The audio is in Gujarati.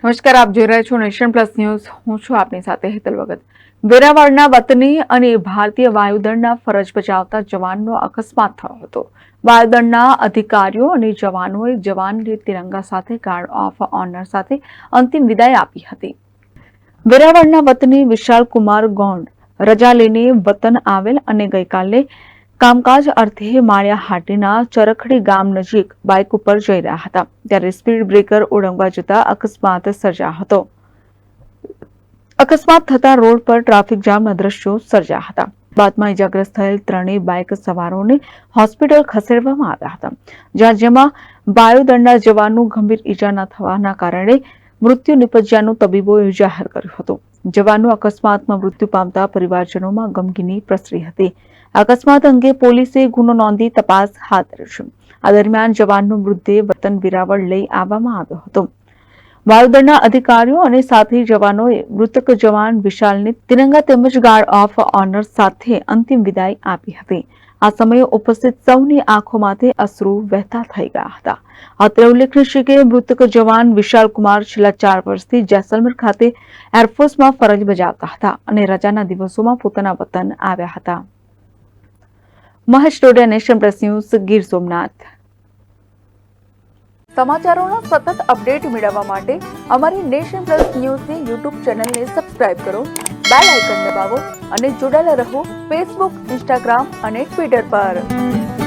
નમસ્કાર, આપ જોઈ રહ્યા છો નેશન પ્લસ ન્યૂઝ. હું છું આપની સાથે હેતલ વગત. વેરાવળના વતની અને ભારતીય વાયુદળના ફરજ બજાવતા જવાનનો અકસ્માત થયો હતો. વાયુદળના અધિકારીઓ અને જવાનોએ જવાનને તિરંગા સાથે ગાર્ડ ઓફ ઓનર સાથે અંતિમ વિદાય આપી હતી. વેરાવળના વતની વિશાલ કુમાર ગોંડ રજા લઈને વતન આવેલ અને ગઈકાલે કામકાજ અર્થે માળિયા હાટીના ચરખડી ગામ નજીક બાઇક ઉપર જઈ રહ્યા હતા ત્યારે સ્પીડ બ્રેકર ઓળંગવા જતા અકસ્માત સર્જાયો હતો. અકસ્માત થતા રોડ પર ટ્રાફિક જામના દ્રશ્યો સર્જાયા હતા. બાદમાં ઇજાગ્રસ્ત થયેલ ત્રણેય બાઇક સવારોને હોસ્પિટલ ખસેડવામાં આવ્યા હતા, જેમાં વાયુદળના જવાનનું ગંભીર ઇજા ન થવાના કારણે મૃત્યુ નિપજ્યાનું તબીબોએ જાહેર કર્યું હતું. જવાનનું અકસ્માતમાં મૃત્યુ પામતા પરિવારજનોમાં ગમગીની પ્રસરી હતી. અકસ્માત અંગે પોલીસે ગુનો નોંધી તપાસ હાથ ધરી છે. આ દરમિયાન જવાનનો મૃતદેહ વતન વેરાવળ લઈ આવવામાં આવ્યો હતો. વાયુદળના અધિકારીઓ અને સાથી જવાનોએ મૃતક જવાન વિશાલને તિરંગા તેમજ ગાર્ડ ઓફ ઓનર સાથે અંતિમ વિદાય આપી હતી. આ સમયે ઉપસ્થિત સૌની આંખોમાંથી અશ્રુ વહેતા થઈ ગયા હતા. અત્રે ઉલ્લેખનીય છે કે મૃતક જવાન વિશાલ કુમાર છેલ્લા 4 વર્ષથી જેસલમેર ખાતે એરફોર્સમાં ફરજ બજાવતા હતા અને રજાના દિવસોમાં પોતાના વતન આવ્યા હતા. Mahesh Todiya, nation plus news, Gir Somnath. સમાચારોના સતત અપડેટ મેળવવા માટે અમારી નેશન પ્લસ ન્યૂઝની યુટ્યુબ ચેનલને સબસ્ક્રાઇબ કરો, બેલ આઇકન દબાવો અને જોડાયેલા રહો ફેસબુક, ઇન્સ્ટાગ્રામ અને ટ્વિટર પર.